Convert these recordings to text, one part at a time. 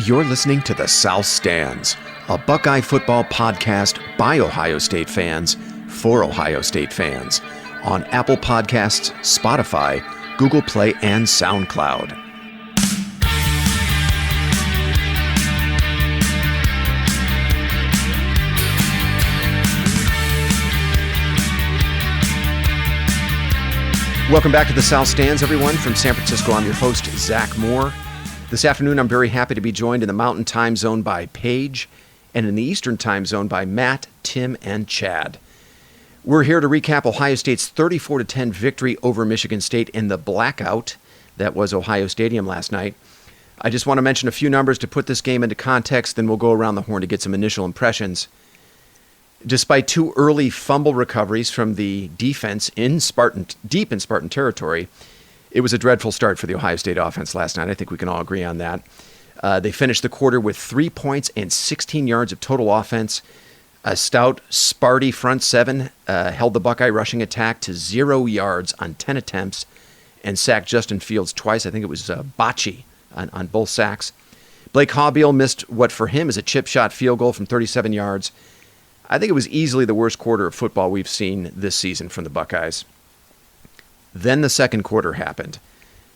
You're listening to The South Stands, a Buckeye football podcast by Ohio State fans for Ohio State fans on Apple Podcasts, Spotify, Google Play, and SoundCloud. Welcome back to The South Stands, everyone. From San Francisco, I'm your host, Zach Moore. This afternoon, I'm very happy to be joined in the Mountain Time Zone by Paige and in the Eastern Time Zone by Matt, Tim, and Chad. We're here to recap Ohio State's 34-10 victory over Michigan State in the blackout that was Ohio Stadium last night. I just want to mention a few numbers to put this game into context, then we'll go around the horn to get some initial impressions. Despite two early fumble recoveries from the defense deep in Spartan territory, it was a dreadful start for the Ohio State offense last night. I think we can all agree on that. They finished the quarter with 3 points and 16 yards of total offense. A stout, Sparty front seven held the Buckeye rushing attack to 0 yards on 10 attempts and sacked Justin Fields twice. I think it was Bocce on both sacks. Blake Haubeil missed what for him is a chip shot field goal from 37 yards. I think it was easily the worst quarter of football we've seen this season from the Buckeyes. Then the second quarter happened.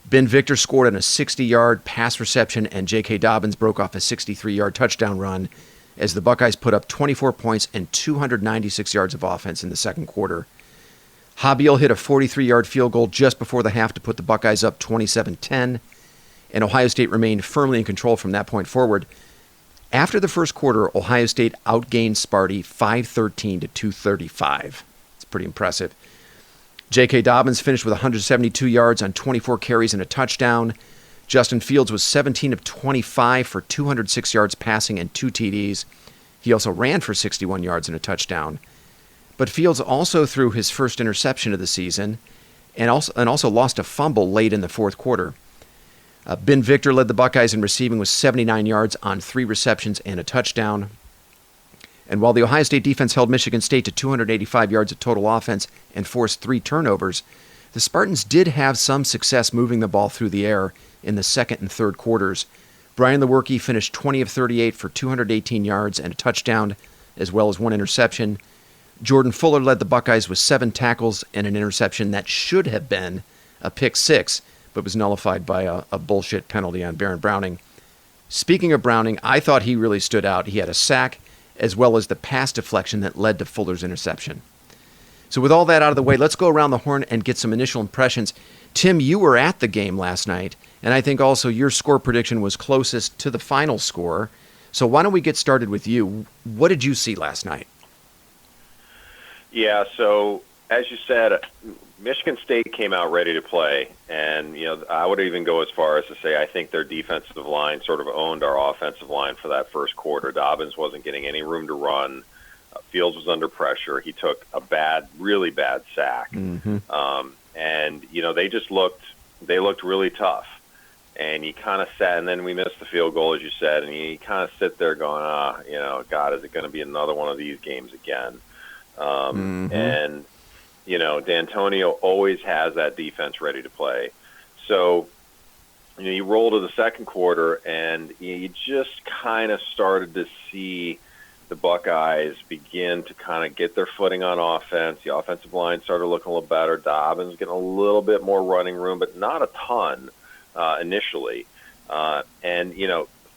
Ben Victor scored on a 60-yard pass reception, and J.K. Dobbins broke off a 63-yard touchdown run as the Buckeyes put up 24 points and 296 yards of offense in the second quarter. Haubeil hit a 43-yard field goal just before the half to put the Buckeyes up 27-10, and Ohio State remained firmly in control from that point forward. After the first quarter, Ohio State outgained Sparty 5-13 to 235. It's pretty impressive. J.K. Dobbins finished with 172 yards on 24 carries and a touchdown. Justin Fields was 17 of 25 for 206 yards passing and 2 TDs. He also ran for 61 yards and a touchdown. But Fields also threw his first interception of the season and also lost a fumble late in the fourth quarter. Ben Victor led the Buckeyes in receiving with 79 yards on 3 receptions and a touchdown. And while the Ohio State defense held Michigan State to 285 yards of total offense and forced 3 turnovers, the Spartans did have some success moving the ball through the air in the second and third quarters. Brian Lewerke finished 20 of 38 for 218 yards and a touchdown, as well as 1 interception. Jordan Fuller led the Buckeyes with 7 tackles and an interception that should have been a pick 6, but was nullified by a bullshit penalty on Baron Browning. Speaking of Browning, I thought he really stood out. He had a sack as well as the pass deflection that led to Fuller's interception. So with all that out of the way, let's go around the horn and get some initial impressions. Tim, you were at the game last night, and I think also your score prediction was closest to the final score. So why don't we get started with you? What did you see last night? Yeah, so as you said, Michigan State came out ready to play, and I would even go as far as to say I think their defensive line sort of owned our offensive line for that first quarter. Dobbins wasn't getting any room to run. Fields was under pressure. He took a really bad sack, and they looked really tough. And he kind of sat, and then we missed the field goal, as you said, and he kind of sit there going, God, is it going to be another one of these games again? And D'Antonio always has that defense ready to play. So, you roll to the second quarter, and you just kind of started to see the Buckeyes begin to kind of get their footing on offense. The offensive line started looking a little better. Dobbins getting a little bit more running room, but not a ton initially. And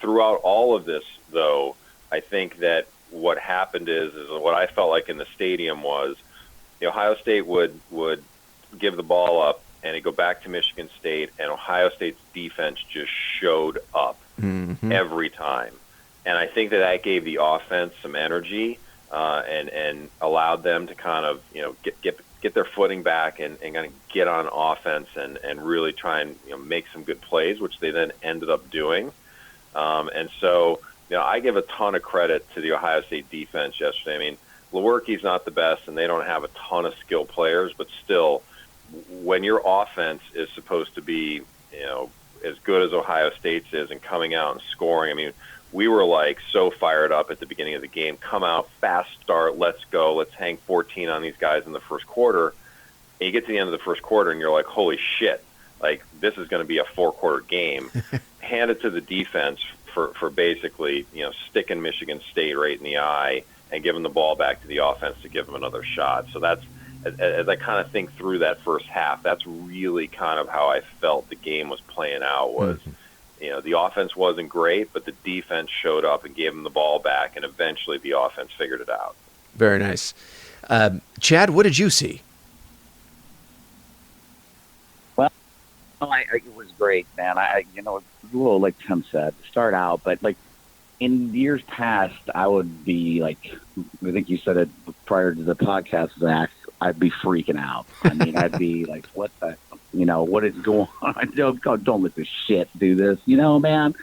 throughout all of this, though, I think that what happened is what I felt like in the stadium was Ohio State would give the ball up, and it'd go back to Michigan State, and Ohio State's defense just showed up every time. And I think that gave the offense some energy and allowed them to kind of get their footing back and kind of get on offense and really try and make some good plays, which they then ended up doing. And so I give a ton of credit to the Ohio State defense yesterday. I mean, Lewerke's not the best, and they don't have a ton of skilled players, but still, when your offense is supposed to be, as good as Ohio State's is and coming out and scoring, I mean, we were so fired up at the beginning of the game. Come out, fast start, let's go, let's hang 14 on these guys in the first quarter. And you get to the end of the first quarter, and you're like, holy shit, this is going to be a 4-quarter game. Hand it to the defense for basically, sticking Michigan State right in the eye and giving the ball back to the offense to give them another shot. So that's, as I kind of think through that first half, that's really kind of how I felt the game was playing out. Was the offense wasn't great, but the defense showed up and gave them the ball back, and eventually the offense figured it out. Very nice. Chad, what did you see? Well, it was great, man. A little like Tim said, to start out, but like in years past, I would be like, I think you said it prior to the podcast, Zach, I'd be freaking out. I mean, I'd be like, what is going on? Don't let this shit do this, man.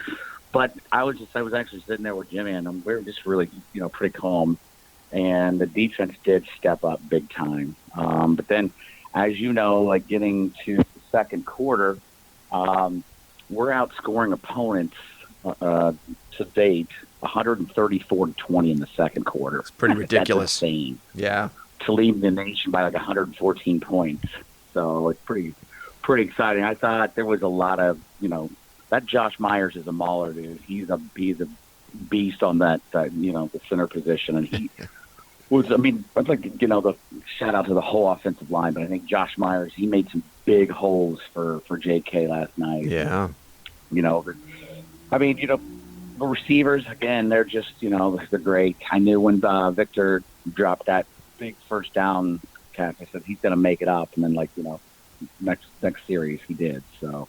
But I was actually sitting there with Jimmy, and we were just really, pretty calm. And the defense did step up big time. But then, as you know, like getting to the second quarter, we're outscoring opponents to date 134-20 in the second quarter. It's pretty ridiculous. That's insane. Yeah. To lead the nation by like 114 points. So it's pretty exciting. I thought there was a lot of, that Josh Myers is a mauler, dude. He's a beast on that, the center position. And he was, I'd like, the shout out to the whole offensive line, but I think Josh Myers, he made some big holes for JK last night. Yeah. The receivers, again, they're just, they're great. I knew when Victor dropped that big first down catch, I said he's going to make it up. And then, next series he did. So,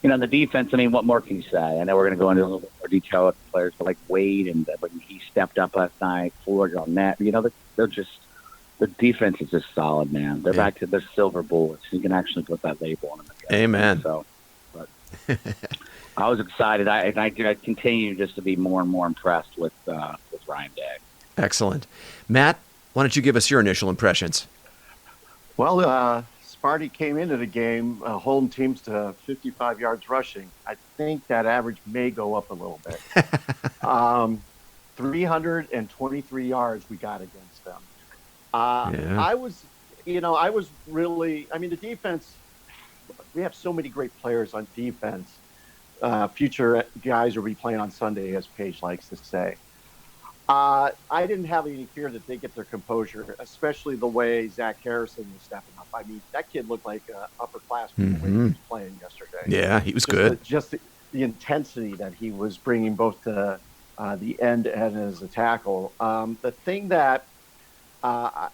the defense, what more can you say? I know we're going to go into a little bit more detail with the players, but like Wade, and when he stepped up last night, Ford on that, they're just, the defense is just solid, man. They're back to their silver bullets. You can actually put that label on them again. Amen. So, but I was excited. I continue just to be more and more impressed with Ryan Day. Excellent. Matt, why don't you give us your initial impressions? Well, Sparty came into the game holding teams to 55 yards rushing. I think that average may go up a little bit. 323 yards we got against them. I was really, the defense, we have so many great players on defense. Future guys will be playing on Sunday, as Paige likes to say. I didn't have any fear that they get their composure, especially the way Zach Harrison was stepping up. That kid looked like an upperclassman the way he was playing yesterday. Yeah, he was good. Just the intensity that he was bringing both to the end and as a tackle. The thing that I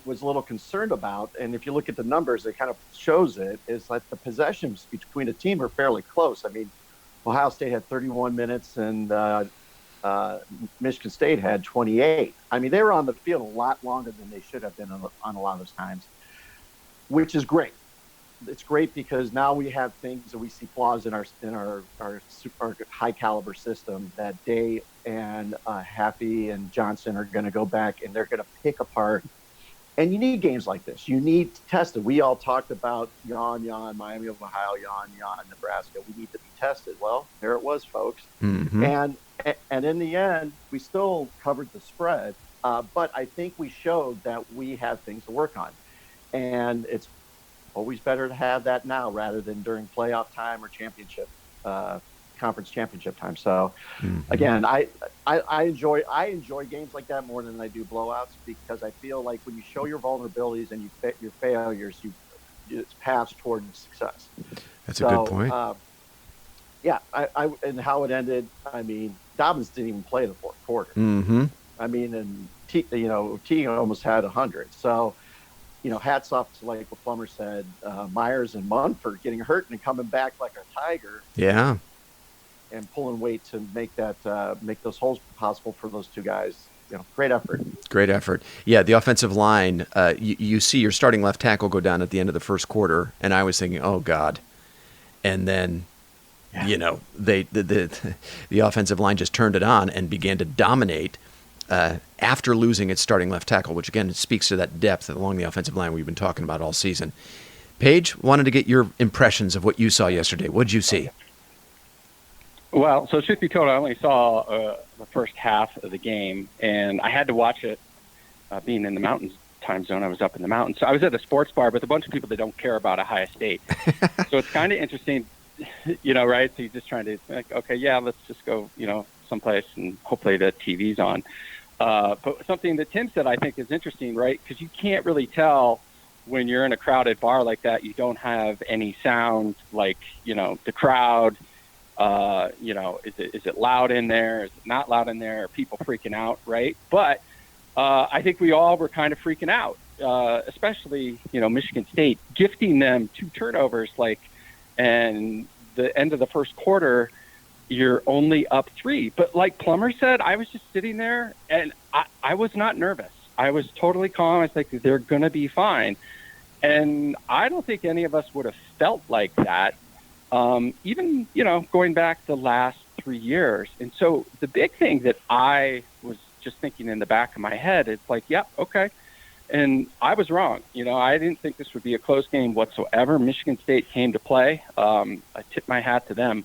was a little concerned about, and if you look at the numbers, it kind of shows it, is that the possessions between the team are fairly close. Ohio State had 31 minutes and Michigan State had 28. They were on the field a lot longer than they should have been on a lot of those times, which is great. It's great because now we have things that we see flaws in our high caliber system that Day and Happy and Johnson are going to go back and they're going to pick apart. And you need games like this. You need to test it. We all talked about yawn, Miami of Ohio, yawn, Nebraska. We need to be tested. Well, there it was, folks. Mm-hmm. And in the end, we still covered the spread. But I think we showed that we have things to work on. And it's always better to have that now rather than during playoff time or conference championship time. So, again, I enjoy games like that more than I do blowouts because I feel like when you show your vulnerabilities and your failures, it's paths toward success. That's a good point. And how it ended. Dobbins didn't even play the fourth quarter. Mm-hmm. And T almost had 100. So, hats off to, like what Plummer said, Myers and Munford getting hurt and coming back like a tiger. Yeah. And pulling weight to make those holes possible for those two guys. Great effort. Great effort. Yeah, the offensive line, you see your starting left tackle go down at the end of the first quarter, and I was thinking, oh, God. And then, the offensive line just turned it on and began to dominate after losing its starting left tackle, which, again, speaks to that depth along the offensive line we've been talking about all season. Paige, wanted to get your impressions of what you saw yesterday. What did you see? Well, so truth be told, I only saw the first half of the game, and I had to watch it being in the mountains time zone. I was up in the mountains. So I was at a sports bar with a bunch of people that don't care about Ohio State. So it's kind of interesting right? So you're just trying to like, okay, yeah, let's just go, someplace and hopefully the TV's on. But something that Tim said I think is interesting, right? Because you can't really tell when you're in a crowded bar like that. You don't have any sound, like, the crowd. Is it loud in there? Is it not loud in there? Are people freaking out, right? But I think we all were kind of freaking out, especially, Michigan State, gifting them 2 turnovers, and the end of the first quarter, you're only up 3. But like Plummer said, I was just sitting there, and I was not nervous. I was totally calm. I was like, they're going to be fine. And I don't think any of us would have felt like that, even, going back the last 3 years. And so the big thing that I was just thinking in the back of my head is like, yep, okay. And I was wrong. I didn't think this would be a close game whatsoever. Michigan State came to play. I tipped my hat to them.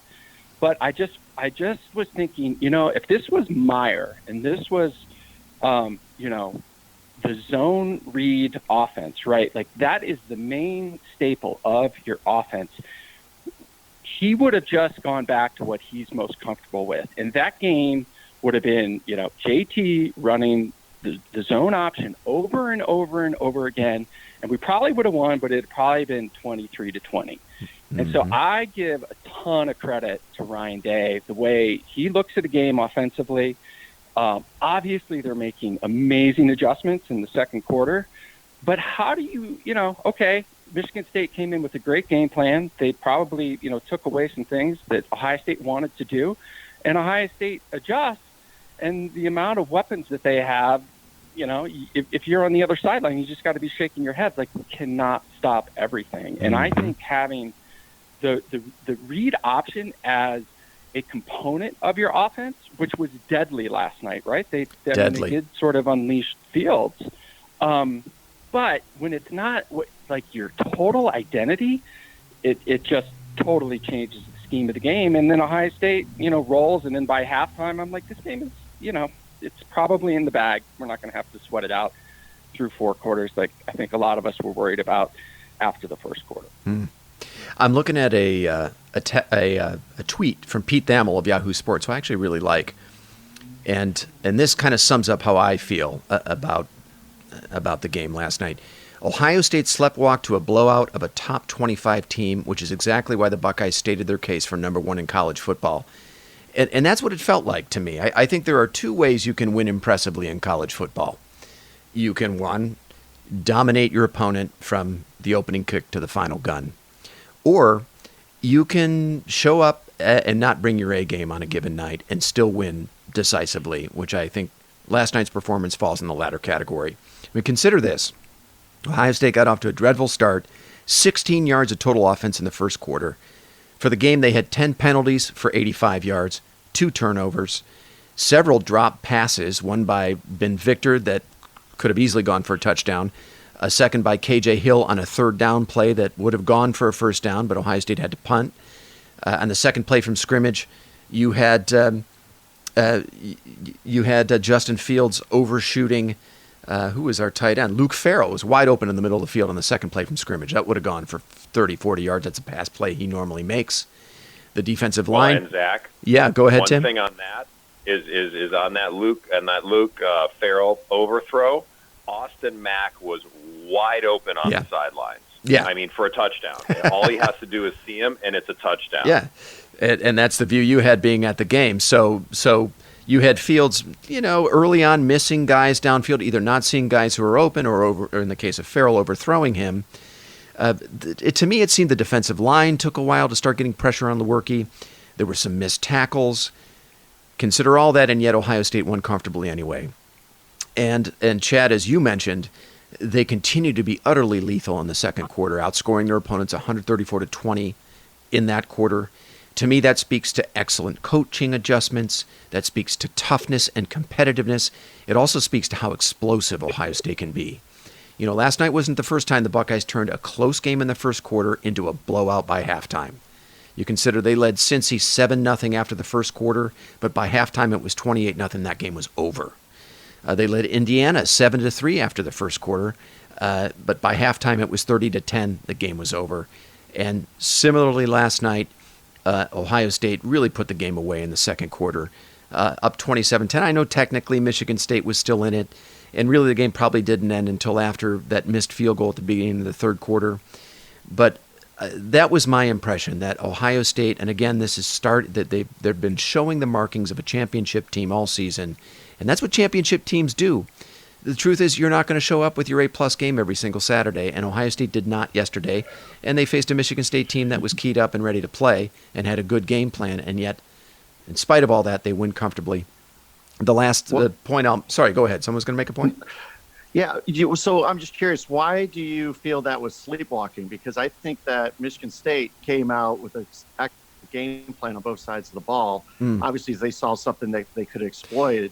But I just was thinking, if this was Meyer and this was, the zone read offense, right? Like that is the main staple of your offense. He would have just gone back to what he's most comfortable with. And that game would have been, JT running the zone option over and over and over again. And we probably would have won, but it had probably been 23-20. Mm-hmm. And so I give a ton of credit to Ryan Day, the way he looks at the game offensively. Obviously, they're making amazing adjustments in the second quarter. But how do you, okay, Michigan State came in with a great game plan. They probably, took away some things that Ohio State wanted to do. And Ohio State adjusts. And the amount of weapons that they have, if you're on the other sideline, you just got to be shaking your head like we cannot stop everything. And I think having the read option as a component of your offense, which was deadly last night, right? They did sort of unleash Fields. But when it's not like your total identity, it just totally changes the scheme of the game. And then Ohio State, rolls. And then by halftime, I'm like, this game is, it's probably in the bag. We're not going to have to sweat it out through 4 quarters like I think a lot of us were worried about after the first quarter. I'm looking at a tweet from Pete Thamel of Yahoo Sports, who I actually really like, and this kind of sums up how I feel about the game last night. Ohio State sleptwalked to a blowout of a top 25 team, which is exactly why the Buckeyes stated their case for number 1 in college football. And that's what it felt like to me. I think there are 2 ways you can win impressively in college football. You can, 1, dominate your opponent from the opening kick to the final gun. Or you can show up and not bring your A game on a given night and still win decisively, which I think last night's performance falls in the latter category. I mean, consider this. Ohio State got off to a dreadful start, 16 yards of total offense in the first quarter. For the game, they had 10 penalties for 85 yards, 2 turnovers, several drop passes, one by Ben Victor that could have easily gone for a touchdown, a second by KJ Hill on a 3rd down play that would have gone for a 1st down, but Ohio State had to punt. On the second play from scrimmage, you had Justin Fields overshooting. Who was our tight end? Luke Farrell was wide open in the middle of the field on the second play from scrimmage. That would have gone for 30, 40 yards. That's a pass play he normally makes. The defensive line. And Zach. Yeah, go ahead, Tim. One thing on that is on that Luke Farrell overthrow. Austin Mack was wide open on the sidelines. Yeah. I mean, for a touchdown. All he has to do is see him, and it's a touchdown. Yeah, and that's the view you had being at the game. So you had Fields, early on missing guys downfield, either not seeing guys who are open or in the case of Farrell, overthrowing him. To me, it seemed the defensive line took a while to start getting pressure on Lewerke. There were some missed tackles. Consider all that, and yet Ohio State won comfortably anyway. And Chad, as you mentioned, they continued to be utterly lethal in the second quarter, outscoring their opponents 134-20 in that quarter. To me, that speaks to excellent coaching adjustments. That speaks to toughness and competitiveness. It also speaks to how explosive Ohio State can be. Last night wasn't the first time the Buckeyes turned a close game in the first quarter into a blowout by halftime. You consider they led Cincy 7-0 after the first quarter, but by halftime it was 28-0. That game was over. They led Indiana 7-3 after the first quarter, but by halftime it was 30-10. The game was over. And similarly last night, Ohio State really put the game away in the second quarter, up 27-10. I know technically Michigan State was still in it, and really the game probably didn't end until after that missed field goal at the beginning of the third quarter. But that was my impression, that Ohio State, and again, this is that they've been showing the markings of a championship team all season, and that's what championship teams do. The truth is, you're not going to show up with your A-plus game every single Saturday, and Ohio State did not yesterday, and they faced a Michigan State team that was keyed up and ready to play and had a good game plan, and yet, in spite of all that, they win comfortably. The last point sorry, go ahead. Someone's going to make a point? Yeah, so I'm just curious, why do you feel that was sleepwalking? Because I think that Michigan State came out with a game plan on both sides of the ball. Obviously, they saw something that they could exploit.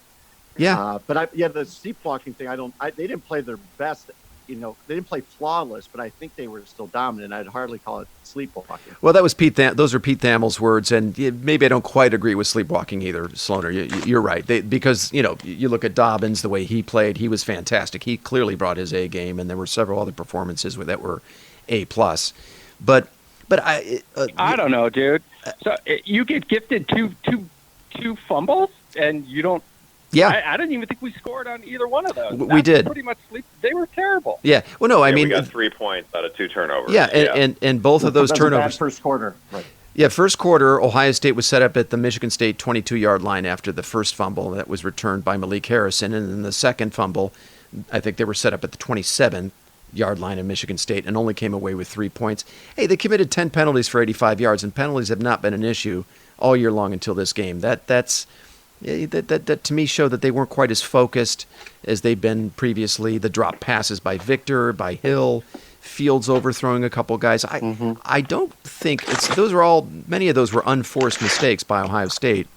Yeah. The sleepwalking thing, they didn't play their best. They didn't play flawless, but I think they were still dominant. I'd hardly call it sleepwalking. Well, that was those are Pete Thamel's words, and maybe I don't quite agree with sleepwalking either, Sloaner. You're right. Because you look at Dobbins, the way he played, he was fantastic. He clearly brought his A game, and there were several other performances that were A+. But I don't know, dude. So you get gifted two fumbles, and you don't. Yeah, I didn't even think we scored on either one of those. We did. Pretty much they were terrible. Yeah. Well, no, I mean, we got 3 points out of 2 turnovers. Yeah, and both of those turnovers. First quarter, right? Yeah, first quarter, Ohio State was set up at the Michigan State 22-yard line after the first fumble that was returned by Malik Harrison, and then the second fumble, I think they were set up at the 27-yard line in Michigan State and only came away with 3 points. Hey, they committed 10 penalties for 85 yards, and penalties have not been an issue all year long until this game. That to me showed that they weren't quite as focused as they've been previously. The drop passes by Victor, by Hill, Fields overthrowing a couple guys. I don't think many of those were unforced mistakes by Ohio State.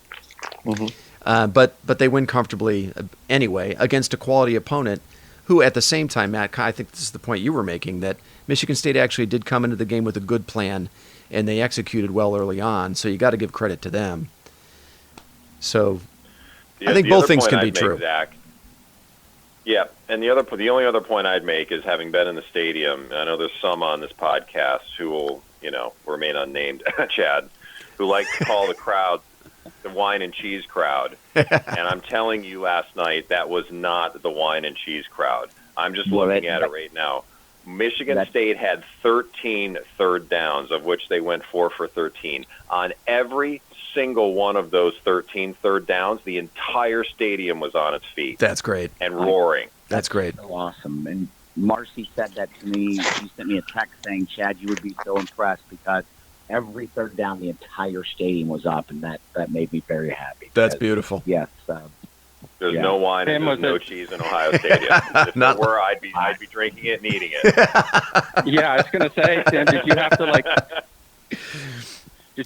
But they win comfortably anyway against a quality opponent who, at the same time, Matt, I think this is the point you were making, that Michigan State actually did come into the game with a good plan and they executed well early on. So you got to give credit to them. So I think both things can be true. Zach, yeah, and the only other point I'd make is, having been in the stadium, I know there's some on this podcast who will, remain unnamed, Chad, who like to call the crowd the wine and cheese crowd. And I'm telling you, last night, that was not the wine and cheese crowd. I'm just looking at it right now. Michigan State had 13 third downs, of which they went 4 for 13. On every single one of those 13 third downs, the entire stadium was on its feet. That's great. And roaring. That's great. So awesome. And Marcy said that to me. She sent me a text saying, Chad, you would be so impressed, because every third down, the entire stadium was up, and that made me very happy. That's beautiful. Yes. There's no wine and there's no cheese in Ohio Stadium. If there were, I'd be drinking it and eating it. Yeah, I was going to say, Tim, did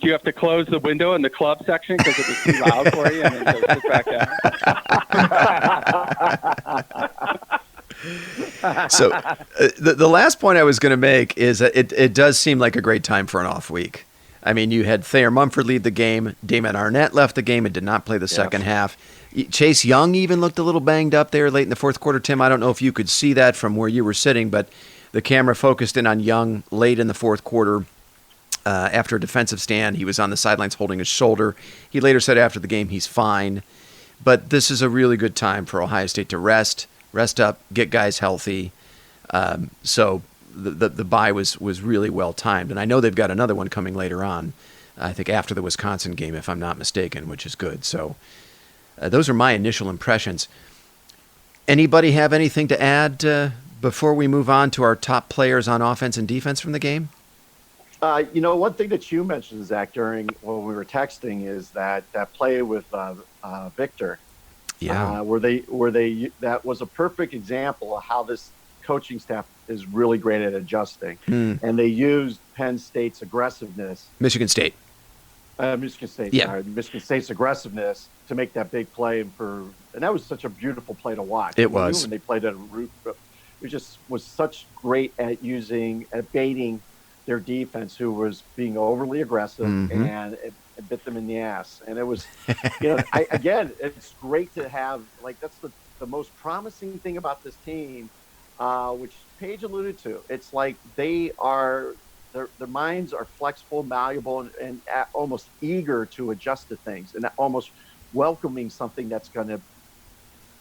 you have to close the window in the club section because it was too loud for you, and then go sit back down? So the last point I was going to make is that it does seem like a great time for an off week. I mean, you had Thayer Mumford leave the game. Damon Arnett left the game and did not play the second half. Chase Young even looked a little banged up there late in the fourth quarter. Tim, I don't know if you could see that from where you were sitting, but the camera focused in on Young late in the fourth quarter. After a defensive stand, he was on the sidelines holding his shoulder. He later said after the game he's fine. But this is a really good time for Ohio State to rest up, get guys healthy. So the bye was really well timed. And I know they've got another one coming later on, I think after the Wisconsin game, if I'm not mistaken, which is good. So those are my initial impressions. Anybody have anything to add before we move on to our top players on offense and defense from the game? One thing that you mentioned, Zach, when we were texting, is that play with Victor. Yeah. That was a perfect example of how this coaching staff is really great at adjusting. And they used Penn State's aggressiveness. Michigan State. Michigan State. Yeah. Sorry, Michigan State's aggressiveness to make that big play, and that was such a beautiful play to watch. It was. When they played at a root, it just was such great at baiting their defense, who was being overly aggressive, and it bit them in the ass. And it was, it's great to have, that's the most promising thing about this team, which Paige alluded to. It's like they are their minds are flexible, malleable, and almost eager to adjust to things, and almost welcoming something that's going to,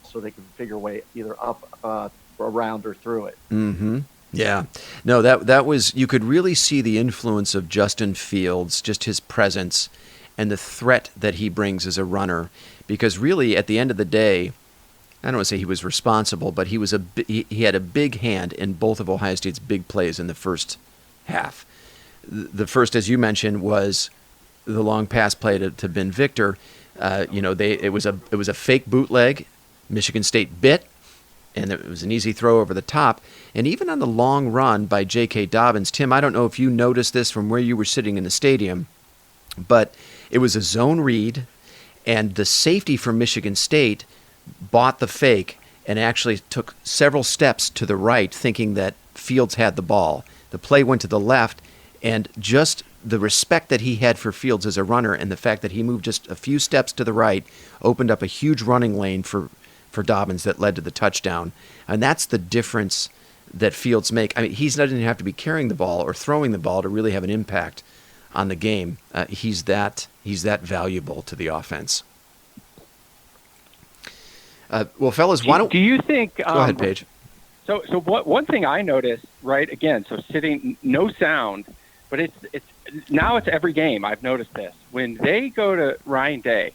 so they can figure a way either up, around, or through it. Mm-hmm. Yeah. No, that was, you could really see the influence of Justin Fields, just his presence and the threat that he brings as a runner. Because really, at the end of the day, I don't want to say he was responsible, but he had a big hand in both of Ohio State's big plays in the first half. The first, as you mentioned, was the long pass play to Ben Victor. It was a fake bootleg. Michigan State bit, and it was an easy throw over the top. And even on the long run by J.K. Dobbins, Tim, I don't know if you noticed this from where you were sitting in the stadium, but it was a zone read, and the safety from Michigan State bought the fake and actually took several steps to the right, thinking that Fields had the ball. The play went to the left, and just the respect that he had for Fields as a runner and the fact that he moved just a few steps to the right opened up a huge running lane for Dobbins that led to the touchdown. And that's the difference that Fields make. I mean, he doesn't have to be carrying the ball or throwing the ball to really have an impact on the game. He's that valuable to the offense. Well, fellas, why don't... Do you think... Go ahead, Paige. So one thing I noticed, right, again, so sitting, no sound, but it's now it's every game I've noticed this. When they go to Ryan Day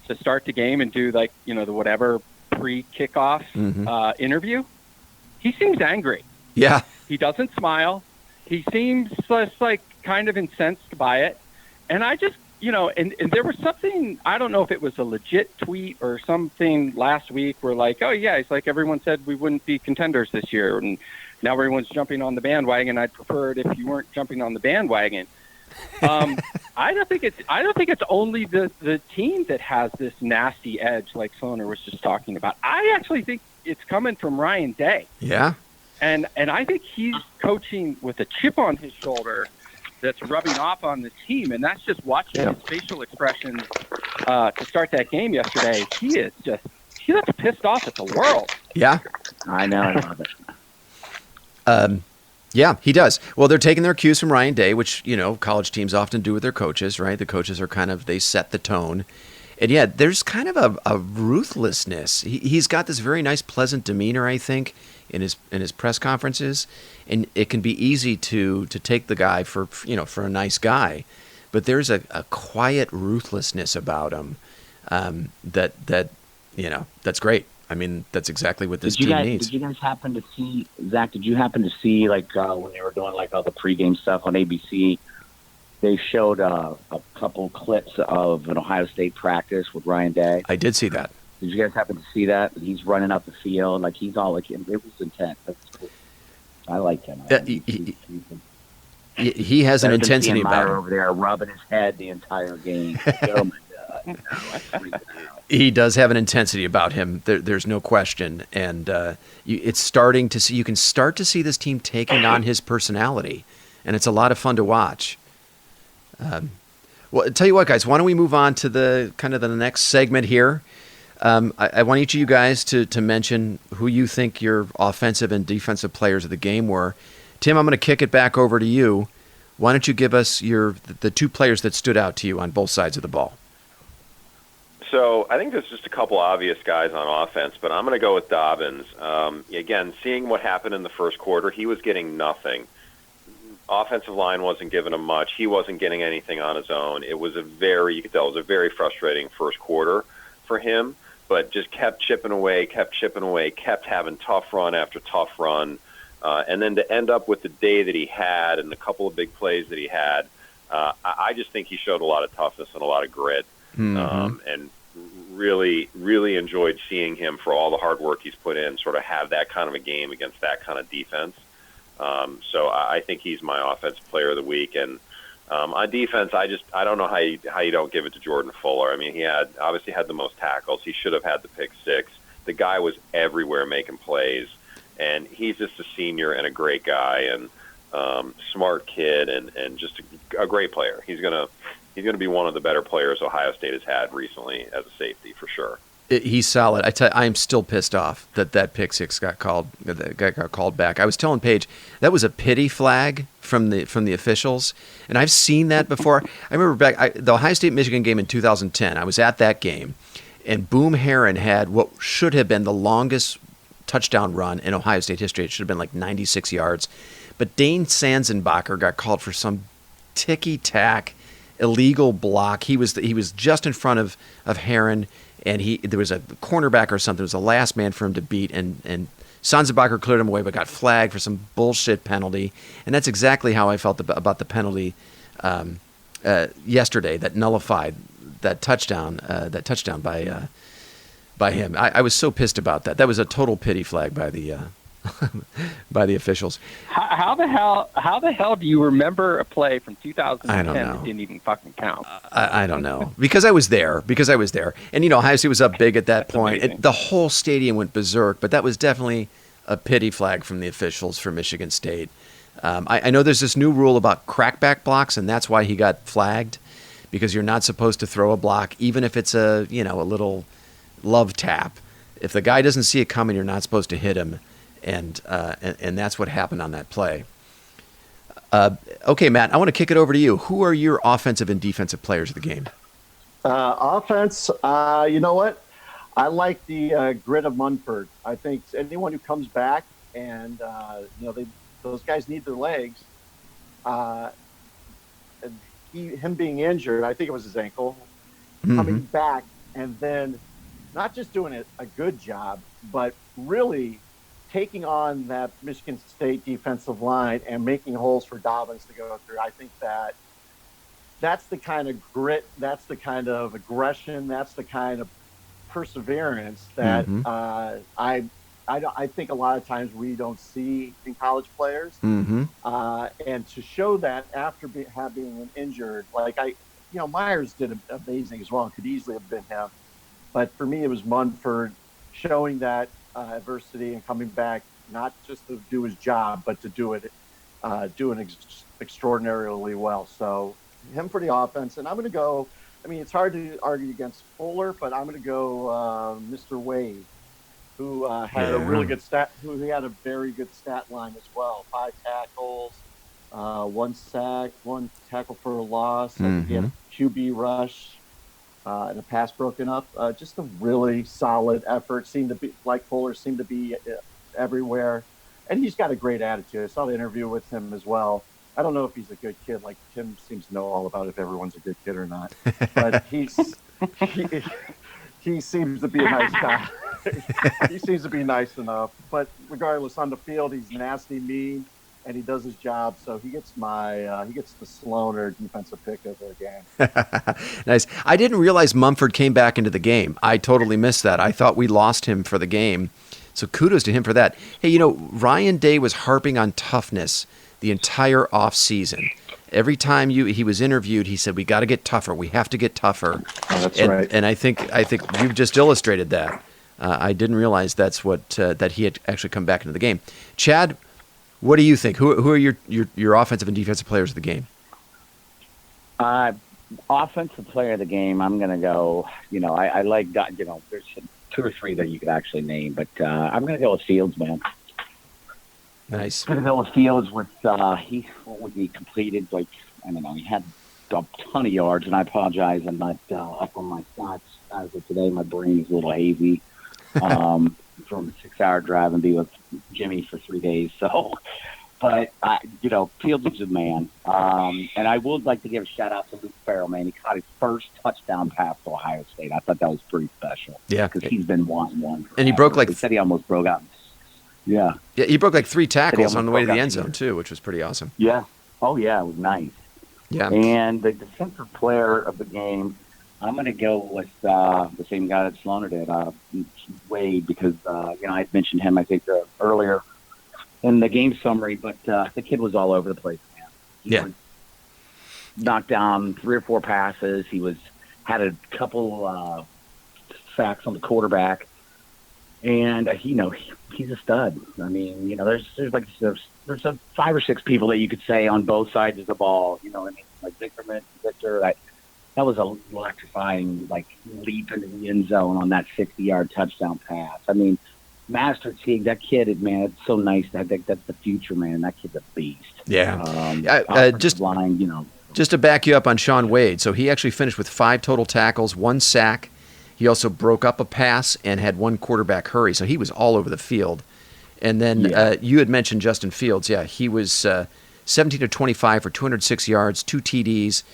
to start the game and do, like, the whatever pre-kickoff interview, he seems angry. Yeah. He doesn't smile. He seems just like kind of incensed by it. And I just, and there was something, I don't know if it was a legit tweet or something last week where, like, oh yeah, it's like everyone said we wouldn't be contenders this year, and now everyone's jumping on the bandwagon. I'd prefer it if you weren't jumping on the bandwagon. I don't think it's only the team that has this nasty edge, like Sloaner was just talking about. I actually think it's coming from Ryan Day. Yeah. And I think he's coaching with a chip on his shoulder that's rubbing off on the team, and that's just watching his facial expressions to start that game yesterday. He looks pissed off at the world. Yeah. I know. I love it. Yeah, he does. Well, they're taking their cues from Ryan Day, which, college teams often do with their coaches, right? The coaches are they set the tone. And yeah, there's kind of a ruthlessness. He's got this very nice, pleasant demeanor, I think, in his press conferences. And it can be easy to take the guy for a nice guy. But there's a quiet ruthlessness about him that's great. I mean, that's exactly what this team needs. Did you guys happen to see, Zach, like when they were doing like all the pregame stuff on ABC, they showed a couple clips of an Ohio State practice with Ryan Day? I did see that. Did you guys happen to see that? He's running up the field. Like, he's all like, it was intense. That's cool. I like him. He has an intensity about him. Over there rubbing his head the entire game. Oh, my God. He does have an intensity about him. There's no question, and it's starting to see. You can start to see this team taking on his personality, and it's a lot of fun to watch. Well, I'll tell you what, guys. Why don't we move on to the next segment here? I want each of you guys to mention who you think your offensive and defensive players of the game were. Tim, I'm going to kick it back over to you. Why don't you give us the two players that stood out to you on both sides of the ball? So I think there's just a couple obvious guys on offense, but I'm going to go with Dobbins. Again, seeing what happened in the first quarter, he was getting nothing. Offensive line wasn't giving him much. He wasn't getting anything on his own. You could tell it was a very frustrating first quarter for him, but just kept chipping away, kept having tough run after tough run. And then to end up with the day that he had and the couple of big plays that he had, I just think he showed a lot of toughness and a lot of grit. And really, really enjoyed seeing him for all the hard work he's put in, sort of have that kind of a game against that kind of defense. So I think he's my offensive player of the week. And on defense, I don't know how you don't give it to Jordan Fuller. I mean, he obviously had the most tackles. He should have had the pick six. The guy was everywhere making plays, and he's just a senior and a great guy and smart kid and just a great player. He's gonna be one of the better players Ohio State has had recently as a safety, for sure. He's solid. I am still pissed off that pick six got called back. I was telling Paige that was a pity flag from the officials, and I've seen that before. I remember the Ohio State Michigan game in 2010. I was at that game, and Boom Herron had what should have been the longest touchdown run in Ohio State history. It should have been like 96 yards, but Dane Sanzenbacher got called for some ticky-tack illegal block. He was just in front of Herron. And there was a cornerback or something. It was the last man for him to beat, and Sanzenbacher cleared him away, but got flagged for some bullshit penalty. And that's exactly how I felt about the penalty yesterday that nullified that touchdown by him. I was so pissed about that. That was a total pity flag by the by the officials. How the hell do you remember a play from 2010 I don't know. that didn't even fucking count? I don't know. Because I was there. And, Ohio State was up big at that point. The whole stadium went berserk, but that was definitely a pity flag from the officials for Michigan State. I know there's this new rule about crackback blocks, and that's why he got flagged, because you're not supposed to throw a block, even if it's a little love tap. If the guy doesn't see it coming, you're not supposed to hit him. And that's what happened on that play. Okay, Matt, I want to kick it over to you. Who are your offensive and defensive players of the game? Offense, you know what? I like the grit of Munford. I think anyone who comes back and, those guys need their legs. And him being injured, I think it was his ankle, coming back and then not just doing a good job, but really taking on that Michigan State defensive line and making holes for Dobbins to go through. I think that's the kind of grit, that's the kind of aggression, that's the kind of perseverance that I think a lot of times we don't see in college players. And to show that after being injured, Myers did amazing as well and could easily have been him. But for me, it was Munford showing that adversity and coming back, not just to do his job, but to do it extraordinarily well. So him for the offense. And I'm going to go, it's hard to argue against Fuller, but I'm going to go Mr. Wade, who had a really good who had a very good stat line as well. 5 tackles, 1 sack, 1 tackle for a loss. He had a QB rush. And a pass broken up. Just a really solid effort. Seemed to be like Fuller seemed to be everywhere, and he's got a great attitude. I saw the interview with him as well. I don't know if he's a good kid. Like Tim seems to know all about if everyone's a good kid or not. But he seems to be a nice guy. He seems to be nice enough. But regardless, on the field, he's nasty, mean, and he does his job. So he gets the Sloaner defensive pick of the game. Nice. I didn't realize Mumford came back into the game. I totally missed that. I thought we lost him for the game. So kudos to him for that. Hey, Ryan Day was harping on toughness the entire off season. Every time he was interviewed, he said, "We got to get tougher. We have to get tougher." Oh, that's right. And I think you've just illustrated that. I didn't realize that's what that he had actually come back into the game. Chad, what do you think? Who are your offensive and defensive players of the game? Offensive player of the game, I'm going to go, I like, there's 2 or 3 that you could actually name, but I'm going to go with Fields, man. Nice. I'm going to go with Fields with, he completed, he had a ton of yards, and I apologize, I'm not up on my stats as of today. My brain is a little hazy. From a 6-hour drive and be with Jimmy for 3 days. So, but Fields is a man. And I would like to give a shout out to Luke Farrell, man. He caught his first touchdown pass to Ohio State. I thought that was pretty special. Yeah. Because he's been one. And he broke he said he almost broke out. Yeah. Yeah, he broke 3 tackles on the way to the end zone too, which was pretty awesome. Yeah. Oh yeah, it was nice. Yeah. And the defensive player of the game, I'm going to go with the same guy that Sloaner did, Wade, because I mentioned him, I think, earlier in the game summary, but the kid was all over the place, man. He knocked down 3 or 4 passes. He had a couple sacks on the quarterback, and he's a stud. There's 5 or 6 people that you could say on both sides of the ball. Like Victor, that was a electrifying, like, leap into the end zone on that 60-yard touchdown pass. I mean, Master Teague, that kid, man, it's so nice. I think that's the future, man. That kid's a beast. Yeah. Just line, Just to back you up on Sean Wade, so he actually finished with 5 total tackles, 1 sack. He also broke up a pass and had 1 quarterback hurry, so he was all over the field. And then you had mentioned Justin Fields. Yeah, he was 17 to 25 for 206 yards, 2 TDs,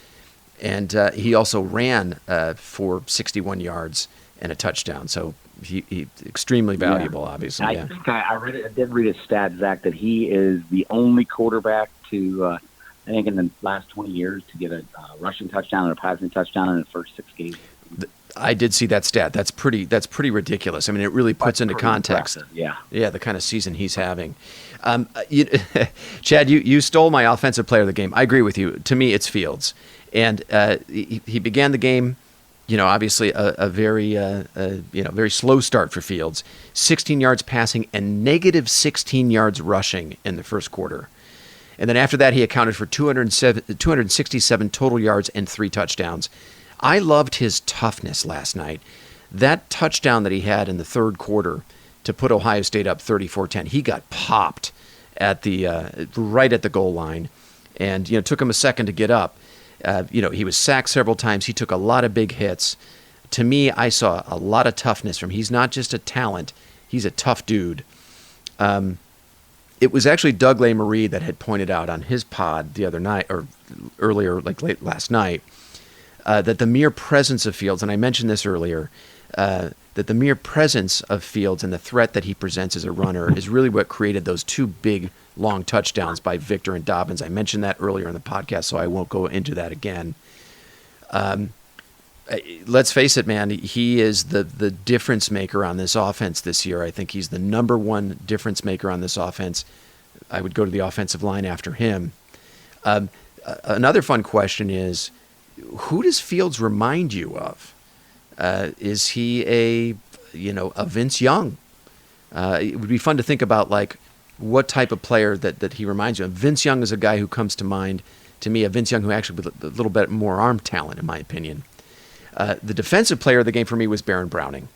and he also ran for 61 yards and a touchdown. So he extremely valuable, obviously. I think I did read a stat, Zach, that he is the only quarterback to, I think, in the last 20 years to get a rushing touchdown and a passing touchdown in the first 6 games. I did see that stat. That's pretty ridiculous. I mean, it really puts into context. Yeah, the kind of season he's having. Chad, you stole my offensive player of the game. I agree with you. To me, it's Fields, and he began the game. Obviously a very very slow start for Fields. 16 yards passing and negative 16 yards rushing in the first quarter. And then after that, he accounted for 267 total yards and 3 touchdowns. I loved his toughness last night. That touchdown that he had in the third quarter to put Ohio State up 34-10, he got popped at right at the goal line, and took him a second to get up. He was sacked several times. He took a lot of big hits. To me, I saw a lot of toughness from him. He's not just a talent; he's a tough dude. It was actually Doug Marie that had pointed out on his pod the other night, or earlier, like late last night, that the mere presence of Fields, and I mentioned this earlier, that the mere presence of Fields and the threat that he presents as a runner is really what created those 2 big, long touchdowns by Victor and Dobbins. I mentioned that earlier in the podcast, so I won't go into that again. Let's face it, man, he is the difference maker on this offense this year. I think he's the number 1 difference maker on this offense. I would go to the offensive line after him. Another fun question is, who does Fields remind you of? Is he a Vince Young? It would be fun to think about, like, what type of player that he reminds you of. Vince Young is a guy who comes to mind to me, a Vince Young who actually with a little bit more arm talent, in my opinion. The defensive player of the game for me was Baron Browning.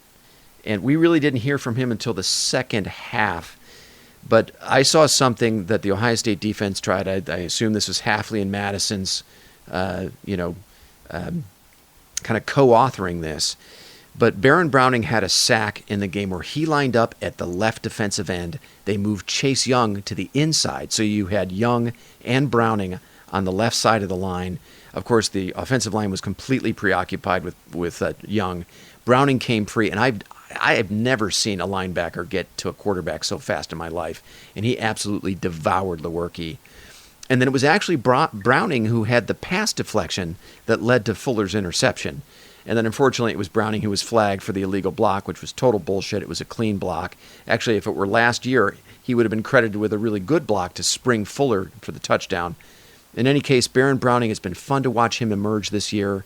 And we really didn't hear from him until the second half. But I saw something that the Ohio State defense tried. I assume this was Hafley and Madison's, kind of co-authoring this. But Baron Browning had a sack in the game where he lined up at the left defensive end. They moved Chase Young to the inside. So you had Young and Browning on the left side of the line. Of course, the offensive line was completely preoccupied with Young. Browning came free, and I have never seen a linebacker get to a quarterback so fast in my life. And he absolutely devoured Lewerke. And then it was actually Browning who had the pass deflection that led to Fuller's interception. And then, unfortunately, it was Browning who was flagged for the illegal block, which was total bullshit. It was a clean block. Actually, if it were last year, he would have been credited with a really good block to spring Fuller for the touchdown. In any case, Baron Browning, has been fun to watch him emerge this year.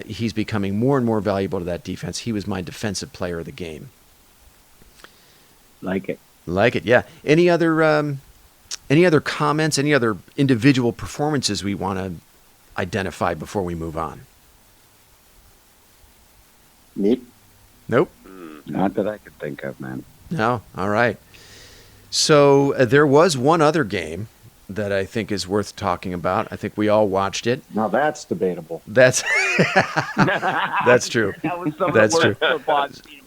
He's becoming more and more valuable to that defense. He was my defensive player of the game. Like it, yeah. Any other comments, any other individual performances we want to identify before we move on? Me? Nope. Not that I could think of, man. No? All right. So there was one other game that I think is worth talking about. I think we all watched it. Now that's debatable. That's true. That's true.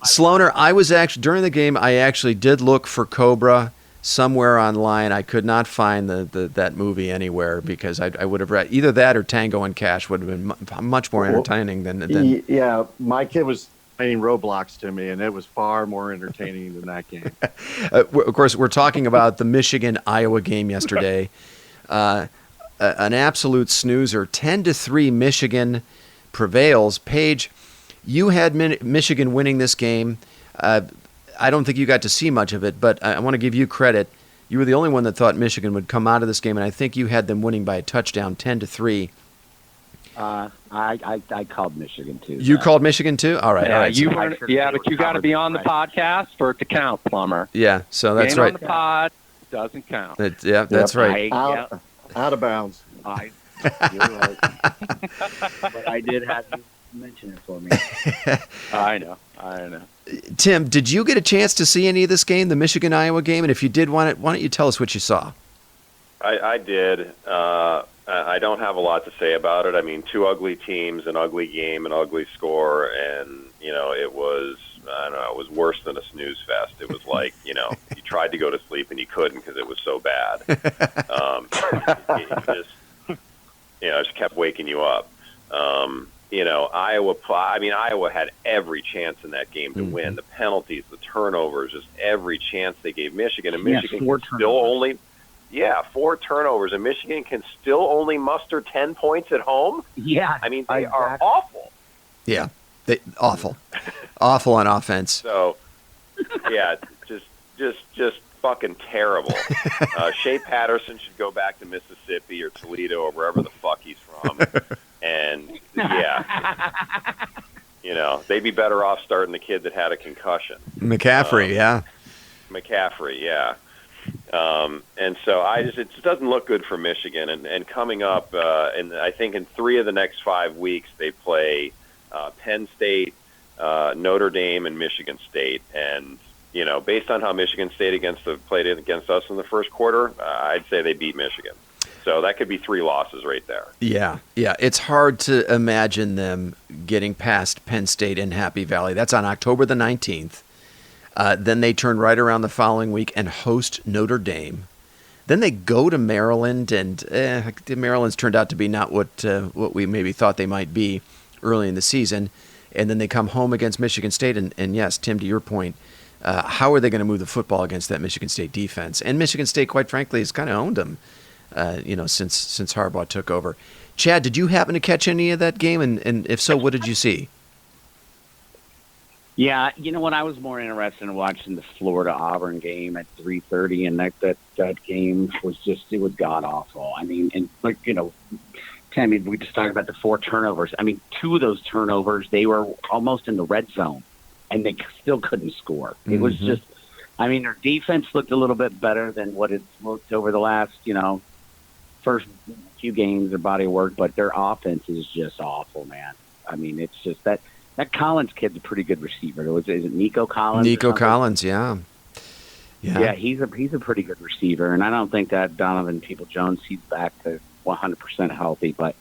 Sloaner, I was actually, during the game, I actually did look for Cobra somewhere online. I could not find that movie anywhere because I would have read either that or Tango and Cash would have been much more entertaining than. Yeah, my kid was playing Roblox to me, and it was far more entertaining than that game. Of course, we're talking about the Michigan-Iowa game yesterday. An absolute snoozer. 10-3 Michigan prevails. Paige, you had Michigan winning this game. I don't think you got to see much of it, but I want to give you credit. You were the only one that thought Michigan would come out of this game, and I think you had them winning by a touchdown, 10-3. I called Michigan too. You called Michigan too? All right. Yeah, all right. you weren't. Yeah, but you got to be on the podcast for it to count, Plumber. Yeah, so that's Being right. on the pod doesn't count. That's right. Out of bounds. You're right. But I did have you mention it for me. I know. Tim, did you get a chance to see any of this game, the Michigan-Iowa game? And if you did, why don't you tell us what you saw? I did. I don't have a lot to say about it. I mean, two ugly teams, an ugly game, an ugly score, and, it was, I don't know, it was worse than a snooze fest. It was like, you tried to go to sleep and you couldn't because it was so bad. It just kept waking you up. Iowa had every chance in that game to win. The penalties, the turnovers, just every chance they gave Michigan. And Michigan four turnovers, and Michigan can still only muster 10 points at home. Yeah, I mean, they are awful. Yeah, awful on offense. So, yeah, just fucking terrible. Shea Patterson should go back to Mississippi or Toledo or wherever the fuck he's from. And they'd be better off starting the kid that had a concussion. McCaffrey, yeah. And so it just doesn't look good for Michigan. And coming up, and I think in 3 of the next 5 weeks, they play Penn State, Notre Dame, and Michigan State. And, based on how Michigan State played against us in the first quarter, I'd say they beat Michigan. So that could be 3 losses right there. Yeah. It's hard to imagine them getting past Penn State in Happy Valley. That's on October the 19th. Then they turn right around the following week and host Notre Dame. Then they go to Maryland, and Maryland's turned out to be not what we maybe thought they might be early in the season. And then they come home against Michigan State. And yes, Tim, to your point, how are they going to move the football against that Michigan State defense? And Michigan State, quite frankly, has kind of owned them. Since Harbaugh took over. Chad, did you happen to catch any of that game? And if so, what did you see? Yeah, what I was more interested in watching the Florida-Auburn game at 3:30, and that game was it was god-awful. I mean, and Tammy, we just talked about the 4 turnovers. I mean, 2 of those turnovers, they were almost in the red zone, and they still couldn't score. It was just, their defense looked a little bit better than what it's looked over the last, first few games, their body of work, but their offense is just awful, man. I mean, it's just that Collins kid's a pretty good receiver. Is it Nico Collins? Nico Collins, yeah. Yeah, he's a pretty good receiver, and I don't think that Donovan Peoples-Jones, he's back to 100% healthy, but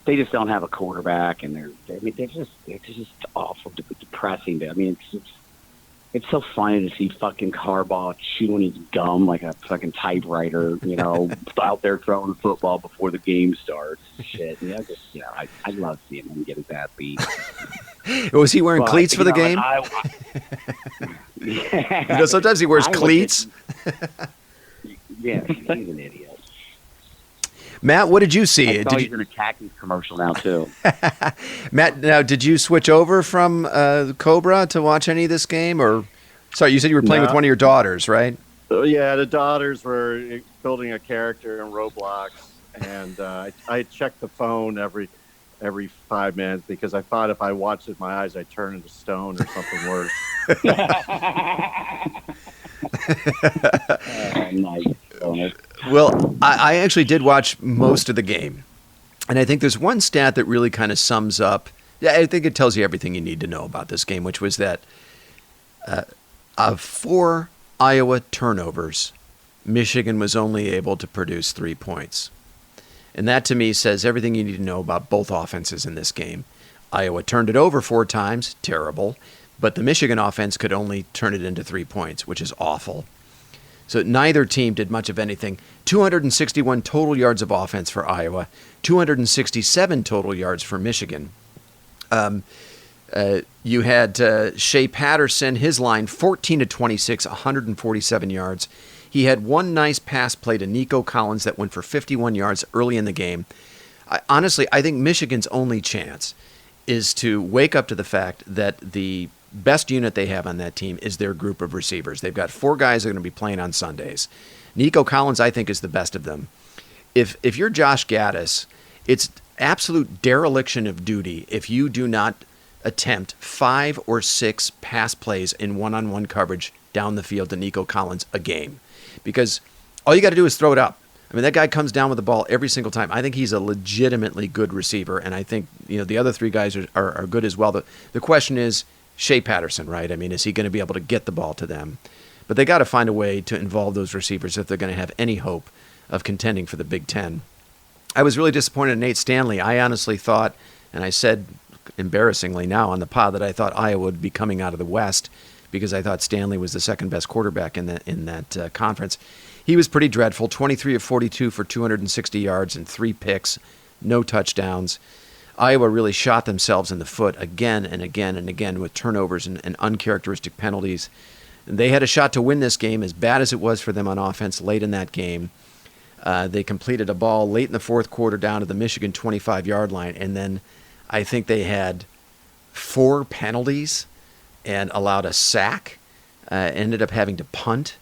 they just don't have a quarterback, and they're just awful, depressing. I mean, it's so funny to see fucking Harbaugh chewing his gum like a fucking typewriter, out there throwing the football before the game starts. Shit, I love seeing him get his ass beat. Was he wearing cleats for the game? Sometimes he wears cleats. Yeah, he's an idiot. Matt, what did you see? I saw he's in a khakis commercial now, too. Matt, now, did you switch over from Cobra to watch any of this game? Or, sorry, you said you were playing with one of your daughters, right? Yeah, the daughters were building a character in Roblox, and I checked the phone every 5 minutes because I thought if I watched it with my eyes, I'd turn into stone or something worse. Nice. Well, I actually did watch most of the game. And I think there's one stat that really kind of sums up, I think it tells you everything you need to know about this game, which was that of 4 Iowa turnovers, Michigan was only able to produce 3 points. And that, to me, says everything you need to know about both offenses in this game. Iowa turned it over 4 times, terrible, but the Michigan offense could only turn it into 3 points, which is awful. So neither team did much of anything. 261 total yards of offense for Iowa, 267 total yards for Michigan. You had Shea Patterson, his line, 14 to 26, 147 yards. He had one nice pass play to Nico Collins that went for 51 yards early in the game. Honestly, I think Michigan's only chance is to wake up to the fact that the best unit they have on that team is their group of receivers. They've got 4 guys that are going to be playing on Sundays. Nico Collins, I think, is the best of them. If you're Josh Gaddis, it's absolute dereliction of duty if you do not attempt 5 or 6 pass plays in one-on-one coverage down the field to Nico Collins a game. Because all you got to do is throw it up. I I mean, that guy comes down with the ball every single time. I think he's a legitimately good receiver, and I think the other three guys are good as well. The question is Shea Patterson, right? I mean, is he going to be able to get the ball to them? But they got to find a way to involve those receivers if they're going to have any hope of contending for the Big Ten. I was really disappointed in Nate Stanley. I honestly thought, and I said embarrassingly now on the pod, that I thought Iowa would be coming out of the West because I thought Stanley was the second best quarterback in that conference. He was pretty dreadful, 23 of 42 for 260 yards and 3 picks, no touchdowns. Iowa really shot themselves in the foot again and again and again with turnovers and uncharacteristic penalties. They had a shot to win this game, as bad as it was for them on offense late in that game. They completed a ball late in the fourth quarter down to the Michigan 25-yard line, and then I think they had 4 penalties and allowed a sack, ended up having to punt.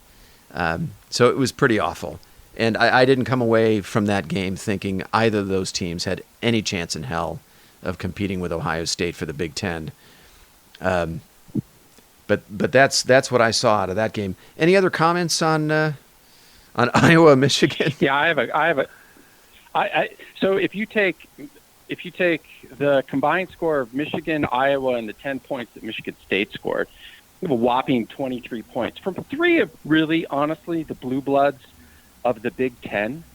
So it was pretty awful. And I didn't come away from that game thinking either of those teams had any chance in hell of competing with Ohio State for the Big Ten. But that's what I saw out of that game. Any other comments on Iowa, Michigan? Yeah, I have a. So if you take the combined score of Michigan, Iowa, and the 10 points that Michigan State scored, we have a whopping 23 points from 3 of really, honestly, the blue bloods of the Big Ten.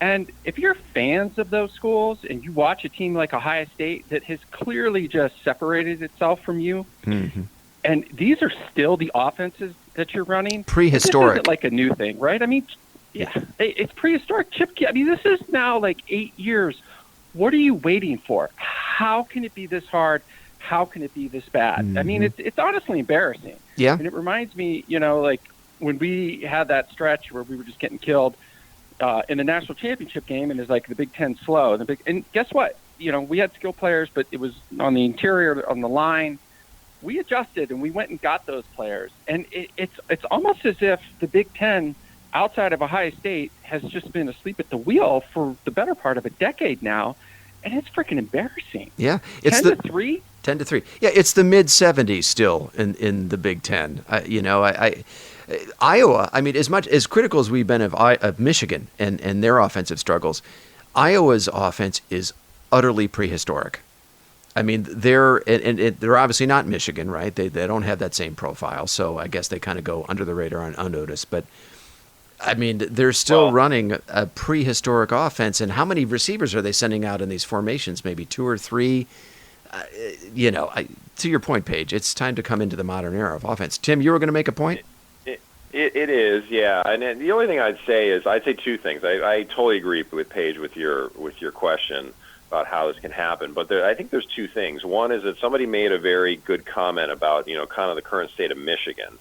And if you're fans of those schools and you watch a team like Ohio State that has clearly just separated itself from you, mm-hmm. and these are still the offenses that you're running. Prehistoric. This isn't like a new thing, right? I mean, yeah, it's prehistoric. I mean, this is now like 8 years. What are you waiting for? How can it be this hard? How can it be this bad? Mm-hmm. I mean, it's honestly embarrassing. Yeah. And it reminds me, like when we had that stretch where we were just getting killed in the national championship game, and it's like the Big Ten slow. And guess what? We had skill players, but it was on the interior, on the line. We adjusted and we went and got those players. And it's almost as if the Big Ten, outside of Ohio State, has just been asleep at the wheel for the better part of a decade now. And it's freaking embarrassing. Yeah. It's 10-3? 10-3. Yeah, it's the mid-70s still in the Big Ten. Iowa, I mean, as critical as we've been of Michigan and their offensive struggles, Iowa's offense is utterly prehistoric. I mean, they're obviously not Michigan, right? They don't have that same profile, so I guess they kind of go under the radar and unnoticed. But I mean, they're still running a prehistoric offense. And how many receivers are they sending out in these formations? Maybe 2 or 3. To your point, Paige, it's time to come into the modern era of offense. Tim, you were going to make a point? It is, yeah. And then the only thing I'd say 2 things. I totally agree with Paige with your question about how this can happen. But I think there's 2 things. One is that somebody made a very good comment about, kind of the current state of Michigan.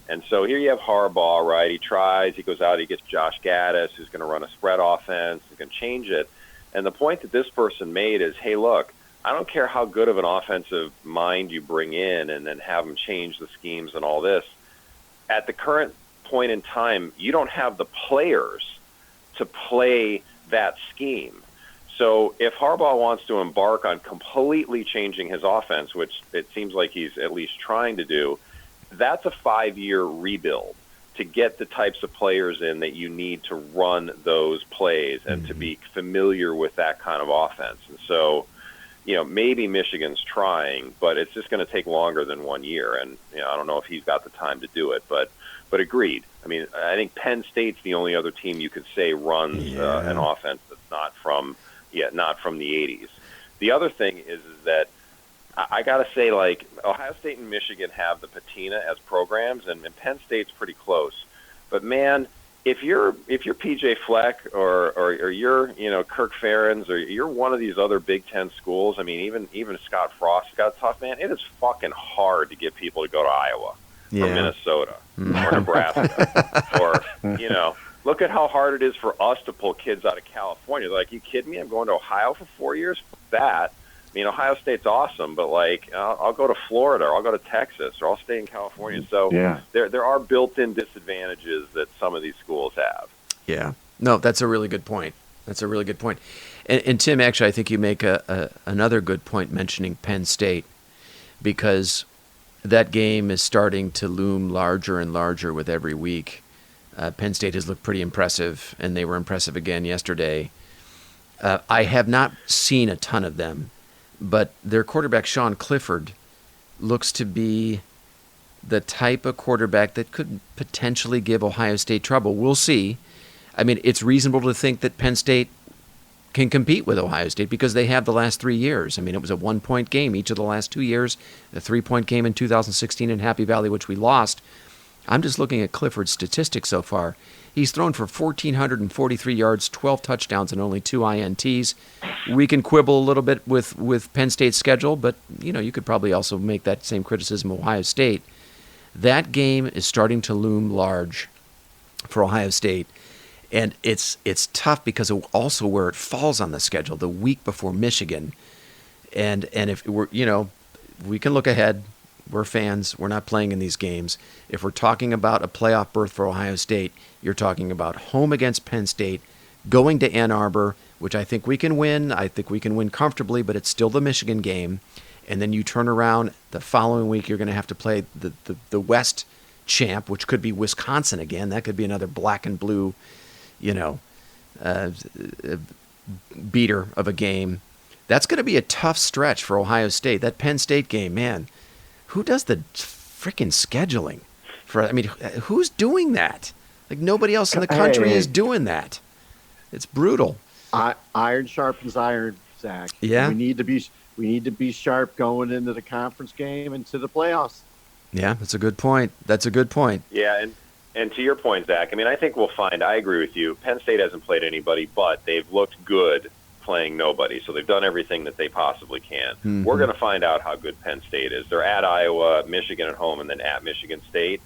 And so here you have Harbaugh, right? He goes out, he gets Josh Gaddis, who's going to run a spread offense, he's going to change it. And the point that this person made is, hey, look, I don't care how good of an offensive mind you bring in and then have them change the schemes and all this. At the current point in time, you don't have the players to play that scheme. So if Harbaugh wants to embark on completely changing his offense, which it seems like he's at least trying to do, that's a 5-year rebuild to get the types of players in that you need to run those plays and to be familiar with that kind of offense. And so, maybe Michigan's trying, but it's just going to take longer than 1 year. And I don't know if he's got the time to do it, but agreed. I mean, I think Penn State's the only other team you could say runs an offense that's not from the 80s. The other thing is that I got to say, like, Ohio State and Michigan have the patina as programs, and Penn State's pretty close. But man, if you're PJ Fleck or you're Kirk Ferentz or you're one of these other Big Ten schools, I mean even Scott Frost's got tough, man. It is fucking hard to get people to go to Iowa or Minnesota or Nebraska or look at how hard it is for us to pull kids out of California. They're like, you kidding me? I'm going to Ohio for 4 years? Fuck that. I mean, Ohio State's awesome, but I'll go to Florida or I'll go to Texas or I'll stay in California. So there are built-in disadvantages that some of these schools have. Yeah. No, that's a really good point. And Tim, actually, I think you make another good point mentioning Penn State, because that game is starting to loom larger and larger with every week. Penn State has looked pretty impressive, and they were impressive again yesterday. I have not seen a ton of them, but their quarterback, Sean Clifford, looks to be the type of quarterback that could potentially give Ohio State trouble. We'll see. I mean, it's reasonable to think that Penn State can compete with Ohio State because they have the last 3 years. I mean, it was a 1-point game each of the last 2 years, a 3-point game in 2016 in Happy Valley, which we lost. I'm just looking at Clifford's statistics so far. He's thrown for 1,443 yards, 12 touchdowns, and only 2 INTs. We can quibble a little bit with Penn State's schedule, but you could probably also make that same criticism of Ohio State. That game is starting to loom large for Ohio State. And it's tough because of also where it falls on the schedule, the week before Michigan. And if we're, we can look ahead. We're fans. We're not playing in these games. If we're talking about a playoff berth for Ohio State, you're talking about home against Penn State, going to Ann Arbor, which I think we can win. I think we can win comfortably, but it's still the Michigan game. And then you turn around the following week, you're going to have to play the West champ, which could be Wisconsin again. That could be another black and blue beater of a game. That's going to be a tough stretch for Ohio State. That Penn State game, man, who does the freaking scheduling? Who's doing that? Like, nobody else in the country is doing that. It's brutal. Iron sharpens iron, Zach. Yeah. We need to be sharp going into the conference game and to the playoffs. Yeah, that's a good point. Yeah, and to your point, Zach, I think we'll find, I agree with you, Penn State hasn't played anybody, but they've looked good playing nobody. So they've done everything that they possibly can. Mm-hmm. We're going to find out how good Penn State is. They're at Iowa, Michigan at home, and then at Michigan State.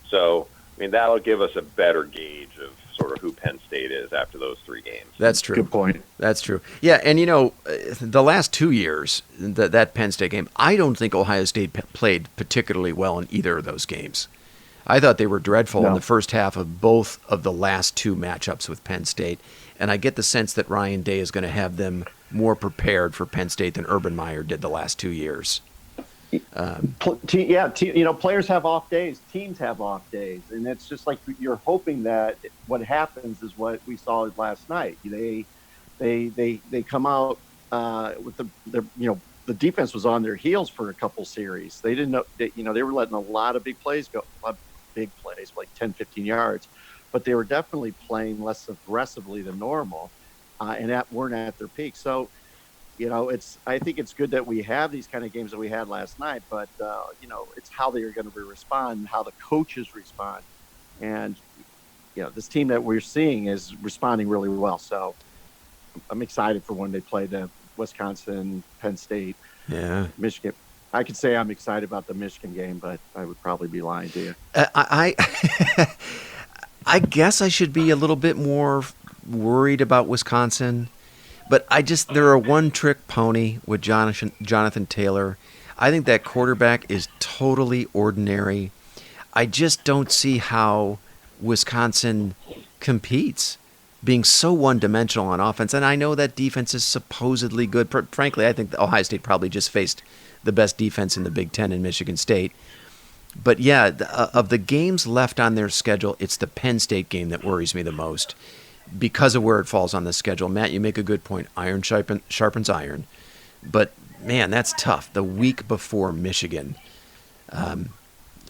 So, that'll give us a better gauge of sort of who Penn State is after those 3 games. That's true. Good point. That's true. Yeah, and the last 2 years, that Penn State game, I don't think Ohio State played particularly well in either of those games. I thought they were dreadful in the first half of both of the last 2 matchups with Penn State, and I get the sense that Ryan Day is going to have them more prepared for Penn State than Urban Meyer did the last 2 years. Players have off days, teams have off days, and it's just like you're hoping that what happens is what we saw last night. They come out with the defense was on their heels for a couple series. They didn't know they were letting a lot of big plays go, like 10, 15 yards, but they were definitely playing less aggressively than normal, and weren't at their peak. So. I think it's good that we have these kind of games that we had last night, but, it's how they are going to respond, how the coaches respond. And, this team that we're seeing is responding really well. So I'm excited for when they play the Wisconsin, Penn State, Michigan. I could say I'm excited about the Michigan game, but I would probably be lying to you. I guess I should be a little bit more worried about Wisconsin. But they're a one-trick pony with Jonathan Taylor. I think that quarterback is totally ordinary. I just don't see how Wisconsin competes, being so one-dimensional on offense. And I know that defense is supposedly good. Frankly, I think Ohio State probably just faced the best defense in the Big Ten in Michigan State. But yeah, of the games left on their schedule, it's the Penn State game that worries me the most, because of where it falls on the schedule. Matt, you make a good point. Iron sharpens iron. But, man, that's tough. The week before Michigan, I'm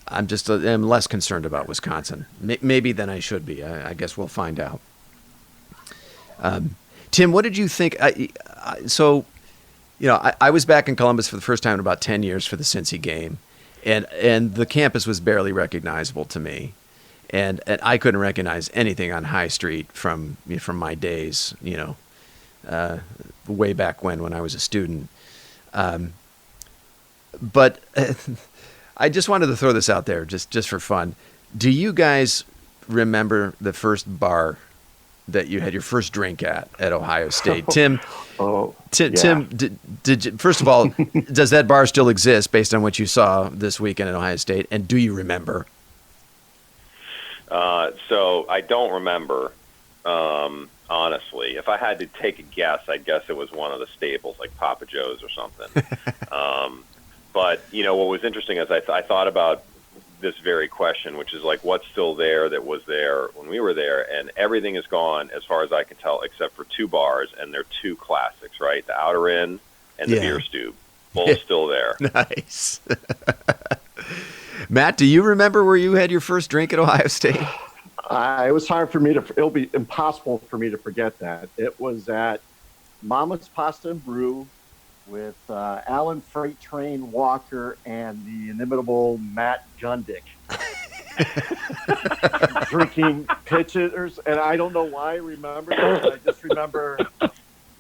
less concerned about Wisconsin. Maybe than I should be. I guess we'll find out. Tim, what did you think? I was back in Columbus for the first time in about 10 years for the Cincy game, and the campus was barely recognizable to me. And I couldn't recognize anything on High Street from my days, way back when I was a student. But I just wanted to throw this out there just for fun. Do you guys remember the first bar that you had your first drink at Ohio State? Tim, Tim, did you, first of all, does that bar still exist based on what you saw this weekend at Ohio State? And do you remember? So I don't remember, honestly. If I had to take a guess, I'd guess it was one of the staples, like Papa Joe's or something. But, what was interesting is I thought about this very question, which is like, what's still there that was there when we were there? And everything is gone, as far as I can tell, except for 2 bars, and they're 2 classics, right? The Outer Inn and the Beer Stube. Both still there. Nice. Matt, do you remember where you had your first drink at Ohio State? It was hard for me to. It'll be impossible for me to forget that. It was at Mama's Pasta and Brew with Alan Freight Train Walker and the inimitable Matt Gundick. Drinking pitchers, and I don't know why I remember that.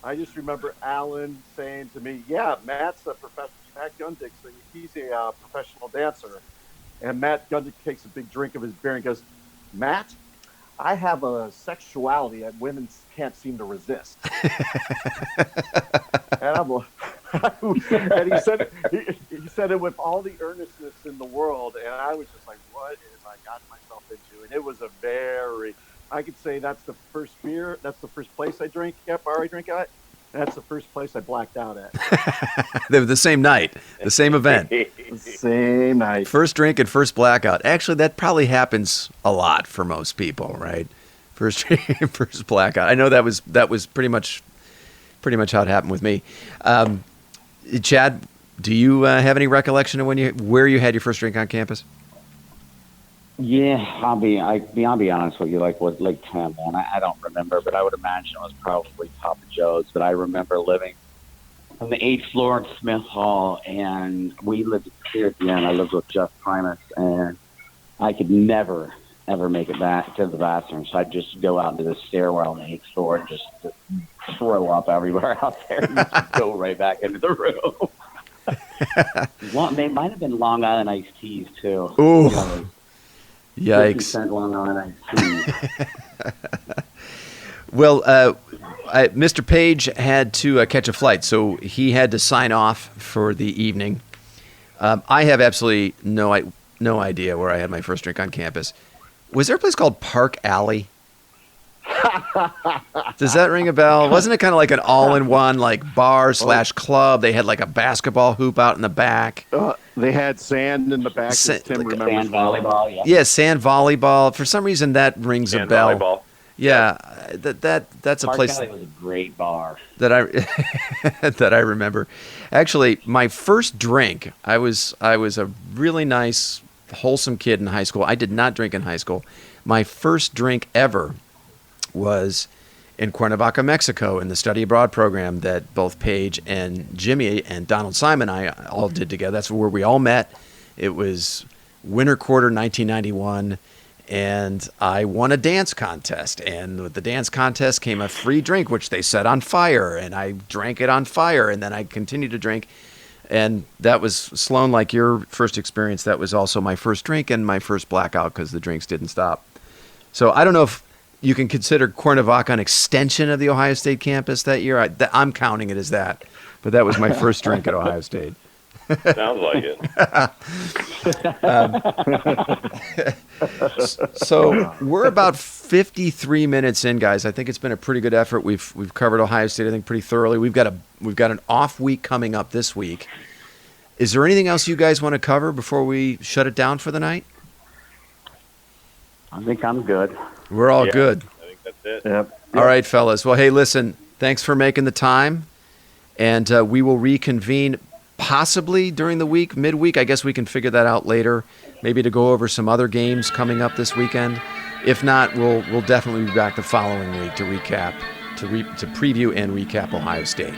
I just remember Alan saying to me, "Yeah, Matt's a professional. Matt Gundick, so he's a professional dancer." And Matt Gundick takes a big drink of his beer and goes, "Matt, I have a sexuality that women can't seem to resist." And and he said it with all the earnestness in the world, and I was just like, "What have I gotten myself into?" And it was I could say that's the first beer, that's the first place I drink at, bar I drink at. That's the first place I blacked out at. They were the same night, the same event. Same night. First drink and first blackout. Actually, that probably happens a lot for most people, right? First drink and first blackout. I know that was pretty much how it happened with me. Chad, do you have any recollection of where you had your first drink on campus? Yeah, I'll be honest with you, like Tim, man. I don't remember, but I would imagine it was probably Papa Joe's. But I remember living on the 8th floor at Smith Hall, and we lived here at the end. I lived with Jeff Primus, and I could never, ever make it back to the bathroom. So I'd just go out into the stairwell on the 8th floor and just throw up everywhere out there and just go right back into the room. They might have been Long Island iced teas, too. Ooh. Yikes. Long Island iced teas. Well, Mr. Paige had to catch a flight, so he had to sign off for the evening. I have absolutely no idea where I had my first drink on campus. Was there a place called Park Alley? Does that ring a bell? Wasn't it kind of like an all-in-one, like bar / club? They had like a basketball hoop out in the back. They had sand in the back. Tim remembers. Sand volleyball. Yeah. Yeah, sand volleyball. For some reason, that rings a bell. Volleyball. Yeah, that's a Park place Alley was a great bar that I remember. Actually, my first drink, I was a really nice, wholesome kid in high school. I did not drink in high school. My first drink ever was in Cuernavaca, Mexico, in the study abroad program that both Paige and Jimmy and Donald Simon and I all did together. That's where we all met. It was winter quarter 1991, and I won a dance contest. And with the dance contest came a free drink, which they set on fire, and I drank it on fire, and then I continued to drink. And that was, Sloan, like your first experience, that was also my first drink and my first blackout because the drinks didn't stop. So I don't know if you can consider Cuernavaca an extension of the Ohio State campus that year. I'm counting it as that. But that was my first drink at Ohio State. Sounds like it. So we're about 53 minutes in, guys. I think it's been a pretty good effort. We've covered Ohio State, I think, pretty thoroughly. We've got an off week coming up this week. Is there anything else you guys want to cover before we shut it down for the night? I think I'm good. We're all good. I think that's it. Yep. All right, fellas. Well, hey, listen, thanks for making the time. And we will reconvene possibly during the week, midweek. I guess we can figure that out later, maybe to go over some other games coming up this weekend. If not, we'll definitely be back the following week to recap, to preview and recap Ohio State.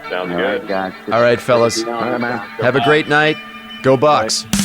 Sounds good. Guys. All right, fellas. All right, man. Have a great night. Go Bucks. Bye.